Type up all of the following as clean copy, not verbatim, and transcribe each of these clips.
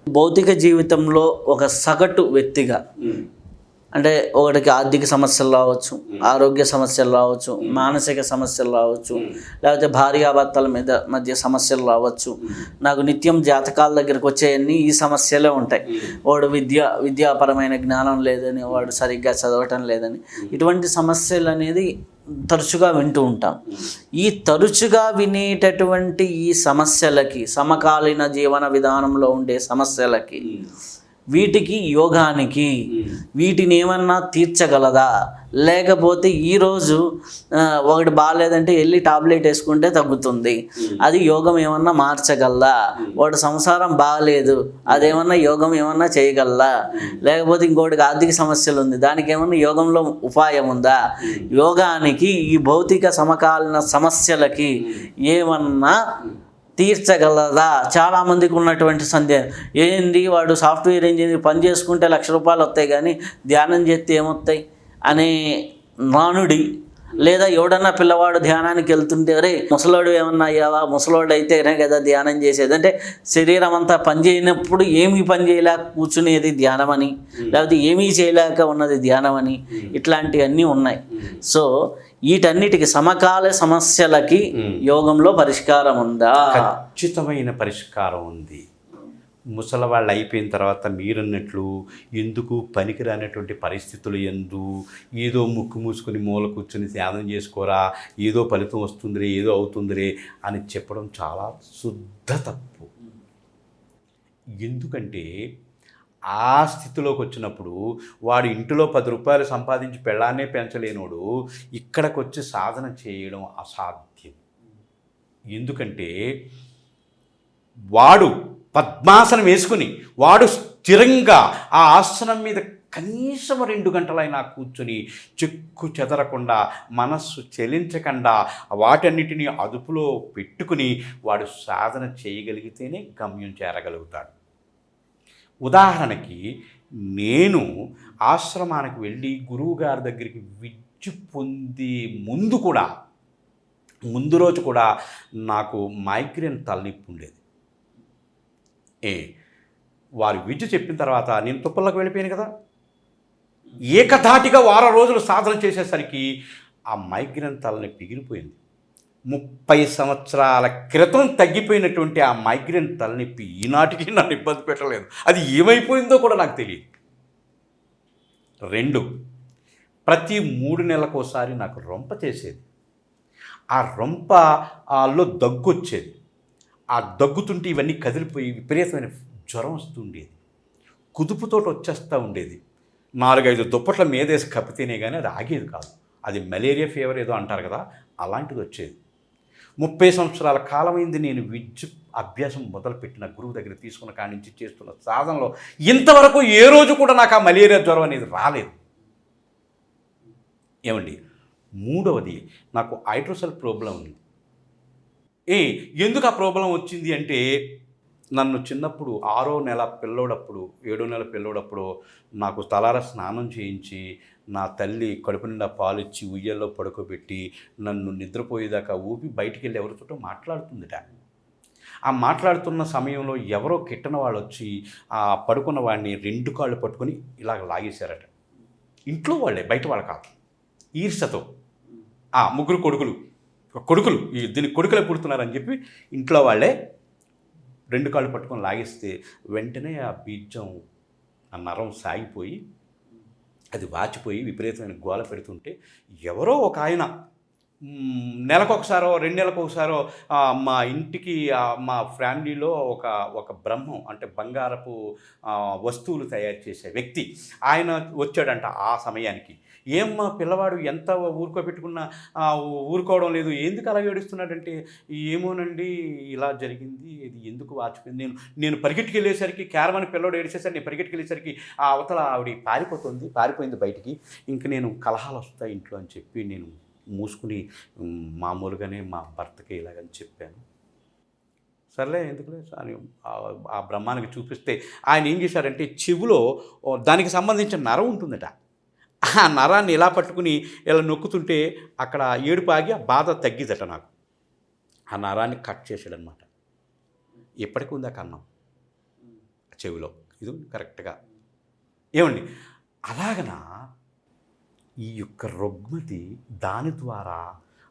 భౌతిక జీవితంలో ఒక సగటు వ్యక్తిగా అంటే ఒకటికి ఆర్థిక సమస్యలు రావచ్చు, ఆరోగ్య సమస్యలు రావచ్చు, మానసిక సమస్యలు రావచ్చు, లేకపోతే భార్యాభర్తల మధ్య సమస్యలు రావచ్చు. నాకు నిత్యం జాతకాల దగ్గరికి వచ్చేవన్నీ ఈ సమస్యలే ఉంటాయి. వాడు విద్యాపరమైన జ్ఞానం లేదని, వాడు సరిగ్గా చదవటం లేదని, ఇటువంటి సమస్యలు అనేది తరచుగా వింటూ ఉంటాం. ఈ తరచుగా వినేటటువంటి ఈ సమస్యలకి, సమకాలీన జీవన విధానంలో ఉండే సమస్యలకి, వీటికి యోగానికి వీటిని ఏమన్నా తీర్చగలదా? లేకపోతే ఈరోజు ఒకటి బాగాలేదంటే వెళ్ళి టాబ్లెట్ వేసుకుంటే తగ్గుతుంది, అది యోగం ఏమన్నా మార్చగలదా? వాడు సంసారం బాగలేదు, అదేమన్నా యోగం ఏమన్నా చేయగలదా? లేకపోతే ఇంకోటికి ఆర్థిక సమస్యలు ఉంది, దానికి ఏమన్నా యోగంలో ఉపాయం ఉందా? యోగానికి ఈ భౌతిక సమకాలీన సమస్యలకి ఏమన్నా తీర్చగలదా? చాలామందికి ఉన్నటువంటి సందేహం ఏంది, వాడు సాఫ్ట్వేర్ ఇంజనీర్ పని చేసుకుంటే ₹1,00,000 వస్తాయి కానీ ధ్యానం చేస్తే ఏమొస్తాయి అనే నానుడి. లేదా ఎవడన్నా పిల్లవాడు ధ్యానానికి వెళ్తుంటే, అరే ముసలోడు ఏమన్నా అయ్యావా, ముసలోడు అయితేనే కదా ధ్యానం చేసేది అంటే, శరీరం అంతా పని చేయనప్పుడు ఏమీ పని చేయలేక కూర్చునేది ధ్యానం అని, లేకపోతే ఏమీ చేయలేక ఉన్నది ధ్యానం అని, ఇట్లాంటివన్నీ ఉన్నాయి. సో వీటన్నిటికి సమకాల సమస్యలకి యోగంలో పరిష్కారం ఉందా? ఖచ్చితమైన పరిష్కారం ఉంది. ముసలవాళ్ళు అయిపోయిన తర్వాత మీరన్నట్లు ఎందుకు పనికిరానటువంటి పరిస్థితులు ఏదో ముక్కు మూసుకొని మూల కూర్చొని ధ్యానం చేసుకోరా, ఏదో ఫలితం వస్తుందిరే, ఏదో అవుతుందిరే అని చెప్పడం చాలా శుద్ధ తప్పు. ఎందుకంటే ఆ స్థితిలోకి వచ్చినప్పుడు వాడు ఇంటిలో ₹10 సంపాదించి పెళ్ళాన్నే పెంచలేనోడు ఇక్కడికి వచ్చి సాధన చేయడం అసాధ్యం. ఎందుకంటే వాడు పద్మాసనం వేసుకుని వాడు స్థిరంగా ఆ ఆసనం మీద కనీసం 2 గంటలైనా కూర్చొని చెక్కు చెదరకుండా, మనస్సు చలించకుండా, వాటన్నిటినీ అదుపులో పెట్టుకుని వాడు సాధన చేయగలిగితేనే గమ్యం చేరగలుగుతాడు. ఉదాహరణకి నేను ఆశ్రమానికి వెళ్ళి గురువుగారి దగ్గరికి విద్య పొందే ముందు రోజు కూడా నాకు మైగ్రేన్ తలనొప్పి ఉండేది. వారి విద్య చెప్పిన తర్వాత నేను తుప్పల్లోకి వెళ్ళిపోయాను కదా, ఏకధాటిగా వారం రోజులు సాధన చేసేసరికి ఆ మైగ్రేన్ తలనొప్పి ఎగిరిపోయింది. 30 సంవత్సరాల క్రితం తగ్గిపోయినటువంటి ఆ మైగ్రేన్ తలనొప్పి ఈనాటికి నన్ను ఇబ్బంది పెట్టలేదు. అది ఏమైపోయిందో కూడా నాకు తెలియదు. 2, ప్రతి 3 నెలలకోసారి నాకు రొంప చేసేది. ఆ రొంపలో దగ్గు వచ్చేది. ఆ దగ్గుతుంటే ఇవన్నీ కదిలిపోయి విపరీతమైన జ్వరం వస్తుండేది. కుదుపుతోటి వచ్చేస్తూ ఉండేది. 4-5 దుప్పట్ల మీదేసి కప్పితేనే కానీ అది ఆగేది కాదు. అది మలేరియా ఫీవర్ ఏదో అంటారు కదా, అలాంటిది వచ్చేది. 30 సంవత్సరాల కాలమైంది నేను విద్య అభ్యాసం మొదలుపెట్టిన గురువు దగ్గర తీసుకున్న కాడి నుంచి చేస్తున్న సాధనలో ఇంతవరకు ఏ రోజు కూడా నాకు ఆ మలేరియా జ్వరం అనేది రాలేదు. ఏమండి, 3వది నాకు హైడ్రోసెల్ ప్రాబ్లం ఉంది. ఎందుకు ఆ ప్రాబ్లం వచ్చింది అంటే, నన్ను చిన్నప్పుడు 6వ నెల పిల్లోడప్పుడు 7వ నెల పిల్లోడప్పుడు నాకు తలార స్నానం చేయించి నా తల్లి కడుపు నిండా పాలిచ్చి ఉయ్యల్లో పడుకోబెట్టి నన్ను నిద్రపోయేదాకా ఊపి బయటికి వెళ్ళి ఎవరితోటో మాట్లాడుతుందిట. ఆ మాట్లాడుతున్న సమయంలో ఎవరో కిట్టన వాళ్ళు వచ్చి ఆ పడుకున్న వాడిని 2 కాళ్ళు పట్టుకొని ఇలాగ లాగేశారట. ఇంట్లో వాళ్ళే, బయట వాళ్ళు కాదు. ఈర్షతో 3 కొడుకులు దీనికి కొడుకులే పుడుతున్నారని చెప్పి ఇంట్లో వాళ్ళే 2 కాళ్ళు పట్టుకొని లాగేస్తే వెంటనే ఆ బీజం, ఆ నరం సాగిపోయి అది వాచిపోయి విపరీతమైన గోల పెడుతుంటే ఎవరో ఒక ఆయన నెలకొకసారో 2 నెలలకొకసారో మా ఇంటికి మా ఫ్యామిలీలో ఒక బ్రహ్మం అంటే బంగారపు వస్తువులు తయారు చేసే వ్యక్తి ఆయన వచ్చాడంట. ఆ సమయానికి ఏమ్మా పిల్లవాడు ఎంత ఊరుకోబెట్టుకున్నా ఊరుకోవడం లేదు, ఎందుకు అలా ఏడుస్తున్నాడంటే, ఏమోనండి ఇలా జరిగింది, ఇది ఎందుకు వాచిపోయింది, నేను పరిగెట్టుకు వెళ్ళేసరికి క్యారమని పిల్లవాడు ఏడిచేసరికి నేను పరిగెట్టుకు వెళ్ళేసరికి ఆ అవతల ఆవిడ పారిపోయింది బయటికి. ఇంక నేను కలహాలు వస్తాయి ఇంట్లో అని చెప్పి నేను మూసుకుని మామూలుగానే మా భర్తకి ఇలాగని చెప్పాను. సర్లే ఎందుకులే అని ఆ బ్రహ్మానికి చూపిస్తే ఆయన ఏం చేశారంటే, చెవులో దానికి సంబంధించిన నరం ఉంటుందట. ఆ నరాన్ని ఇలా పట్టుకుని ఇలా నొక్కుతుంటే అక్కడ ఏడుపు ఆగి ఆ బాధ తగ్గిదట. నాకు ఆ నరాన్ని కట్ చేశాడనమాట. ఎప్పటికీ ఉంది ఆ కన్నం. చెవిలో. ఇది కరెక్ట్గా ఏమండి అలాగనా ఈ యొక్క రుగ్మతి దాని ద్వారా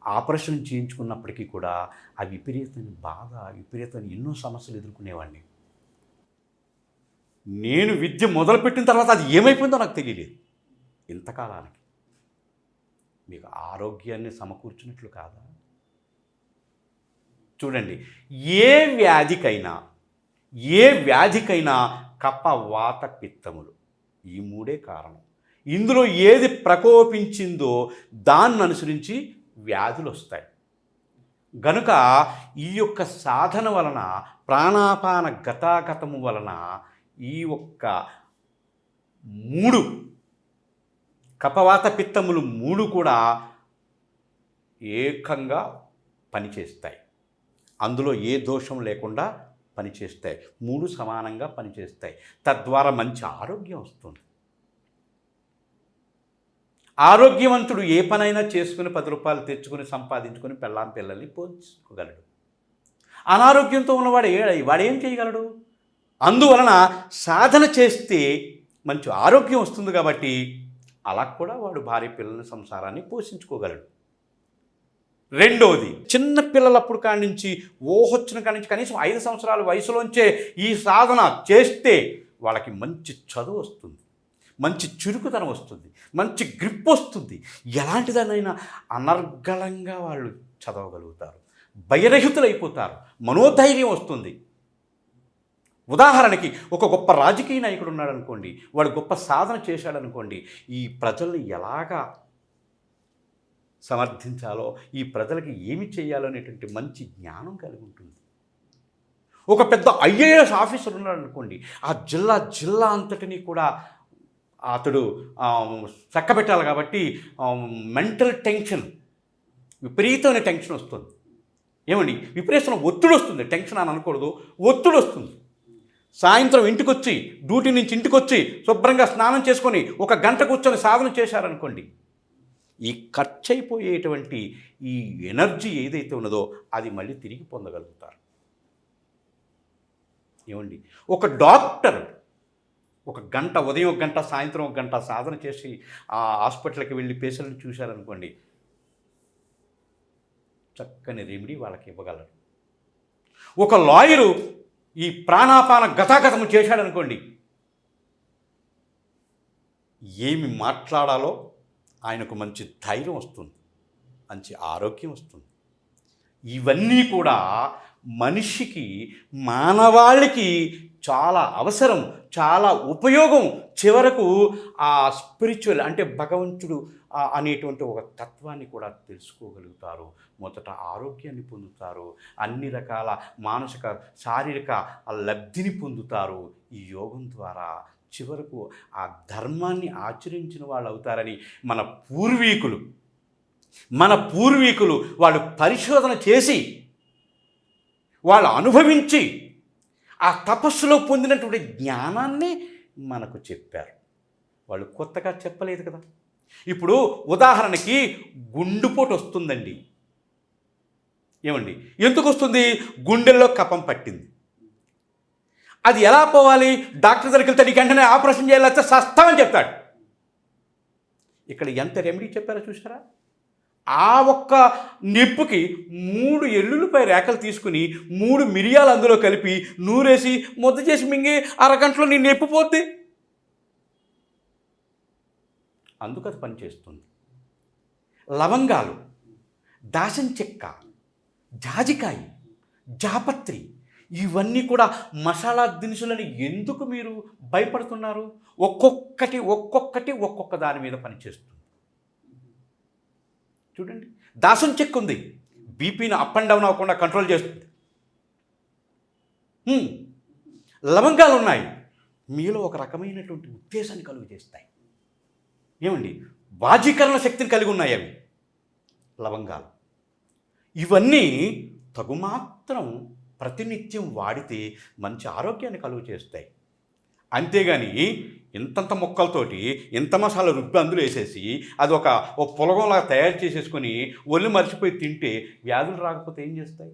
ఆపరేషన్ చేయించుకున్నప్పటికీ కూడా ఆ విపరీతమైన బాధ, విపరీతమైన ఎన్నో సమస్యలు ఎదుర్కొనేవాడిని. నేను విద్య మొదలుపెట్టిన తర్వాత అది ఏమైపోయిందో నాకు తెలియలేదు. ఇంతకాలానికి మీకు ఆరోగ్యాన్ని సమకూర్చినట్లు కాదా? చూడండి, ఏ వ్యాధికైనా కఫ, వాత, పిత్తములు ఈ మూడే కారణం. ఇందులో ఏది ప్రకోపించిందో దాన్ని అనుసరించి వ్యాధులు వస్తాయి. గనుక ఈ యొక్క సాధన వలన, ప్రాణాపాన గతాగతము వలన ఈ ఒక్క 3 కఫవాత పిత్తములు 3 కూడా ఏకంగా పనిచేస్తాయి. అందులో ఏ దోషం లేకుండా పనిచేస్తాయి. 3 సమానంగా పనిచేస్తాయి. తద్వారా మంచి ఆరోగ్యం వస్తుంది. ఆరోగ్యవంతుడు ఏ పనైనా చేసుకుని 10 రూపాయలు తెచ్చుకొని సంపాదించుకొని పిల్లల్ని పోషించుకోగలడు. అనారోగ్యంతో ఉన్నవాడు వాడేం చేయగలడు? అందువలన సాధన చేస్తే మంచి ఆరోగ్యం వస్తుంది కాబట్టి అలా కూడా వాడు భార్య పిల్లల సంసారాన్ని పోషించుకోగలడు. రెండోది, చిన్న పిల్లలప్పుడు కాడి నుంచి ఊహొచ్చిన కాడి నుంచి కనీసం 5 సంవత్సరాల వయసులోంచే ఈ సాధన చేస్తే వాళ్ళకి మంచి చదువు వస్తుంది, మంచి చురుకుతనం వస్తుంది, మంచి గ్రిప్ వస్తుంది. ఎలాంటిదనైనా అనర్గళంగా వాళ్ళు చదవగలుగుతారు, భయరహితులైపోతారు, మనోధైర్యం వస్తుంది. ఉదాహరణకి ఒక గొప్ప రాజకీయ నాయకుడు ఉన్నాడు అనుకోండి, వాడు గొప్ప సాధన చేశాడనుకోండి, ఈ ప్రజల్ని ఎలాగా సమర్థించాలో, ఈ ప్రజలకి ఏమి చేయాలో అనేటువంటి మంచి జ్ఞానం కలిగి ఉంటుంది. ఒక పెద్ద ఐఏఎస్ ఆఫీసర్ ఉన్నాడు అనుకోండి, ఆ జిల్లా అంతటినీ కూడా అతడు చక్కబెట్టాలి కాబట్టి మెంటల్ టెన్షన్, విపరీతమైన టెన్షన్ వస్తుంది. ఏమండి, విపరీతమైన ఒత్తిడి వస్తుంది. టెన్షన్ అని అనకూడదు, ఒత్తిడి వస్తుంది. సాయంత్రం ఇంటికొచ్చి, డ్యూటీ నుంచి ఇంటికొచ్చి శుభ్రంగా స్నానం చేసుకొని 1 గంట కూర్చొని సాధన చేశారనుకోండి, ఈ ఖర్చు అయిపోయేటువంటి ఈ ఎనర్జీ ఏదైతే ఉన్నదో అది మళ్ళీ తిరిగి పొందగలుగుతారు. ఏమండి, ఒక డాక్టర్ 1 గంట, ఉదయం 1 గంట, సాయంత్రం 1 గంట సాధన చేసి ఆ హాస్పిటల్కి వెళ్ళి పేషెంట్ని చూశారనుకోండి, చక్కని రెమెడీ వాళ్ళకి ఇవ్వగలరు. ఒక లాయరు ఈ ప్రాణాపాన గతాగతము చేశాడనుకోండి, ఏమి మాట్లాడాలో ఆయనకు మంచి ధైర్యం వస్తుంది, మంచి ఆరోగ్యం వస్తుంది. ఇవన్నీ కూడా మనిషికి, మానవాళికి చాలా అవసరం, చాలా ఉపయోగం. చివరకు ఆ స్పిరిచువల్ అంటే భగవంతుడు అనేటువంటి ఒక తత్వాన్ని కూడా తెలుసుకోగలుగుతారు. మొదట ఆరోగ్యాన్ని పొందుతారు, అన్ని రకాల మానసిక, శారీరక లబ్ధిని పొందుతారు. ఈ యోగం ద్వారా చివరకు ఆ ధర్మాన్ని ఆచరించిన వాళ్ళు అవుతారని మన పూర్వీకులు వాళ్ళు పరిశోధన చేసి, వాళ్ళు అనుభవించి, ఆ తపస్సులో పొందినటువంటి జ్ఞానాన్ని మనకు చెప్పారు. వాళ్ళు కొత్తగా చెప్పలేదు కదా. ఇప్పుడు ఉదాహరణకి గుండెపోటు వస్తుందండి. ఏమండి, ఎందుకు వస్తుంది? గుండెల్లో కఫం పట్టింది. అది ఎలా పోవాలి? డాక్టర్ దగ్గరికి వెళ్తే నీకు వెంటనే ఆపరేషన్ చేయాలంటే సస్తామని చెప్తాడు. ఇక్కడ ఎంత రెమెడీ చెప్పారో చూసారా? ఆ ఒక్క నిప్పుకి 3 ఎల్లుల్లిపై రేకలు తీసుకుని 3 మిరియాలు అందులో కలిపి నూరేసి ముద్ద చేసి మింగి అరగంటలో నీ నొప్పి పోద్ది. అందుకు అది పనిచేస్తుంది. లవంగాలు, దాసం చెక్క, జాజికాయ, జాపత్రి ఇవన్నీ కూడా మసాలా దినుసులని ఎందుకు మీరు భయపడుతున్నారు? ఒక్కొక్కటి ఒక్కొక్క దాని మీద పనిచేస్తుంది. చూడండి, దాసం చెక్క ఉంది, బీపీని అప్ అండ్ డౌన్ అవ్వకుండా కంట్రోల్ చేస్తుంది. లవంగాలు ఉన్నాయి, మీలో ఒక రకమైనటువంటి ఉత్తేజాన్ని కలుగు చేస్తాయి. ఏమండి, వాజీకరణ శక్తిని కలిగి ఉన్నాయి అవి లవంగాలు. ఇవన్నీ తగుమాత్రం ప్రతినిత్యం వాడితే మంచి ఆరోగ్యాన్ని కలుగు చేస్తాయి. అంతేగాని ఇంతంత మొక్కలతోటి ఇంత మసాలా రుబ్బి అందులో వేసేసి అది ఒక పులగంలాగా తయారు చేసేసుకొని ఒళ్ళు మర్చిపోయి తింటే వ్యాధులు రాకపోతే ఏం చేస్తాయి?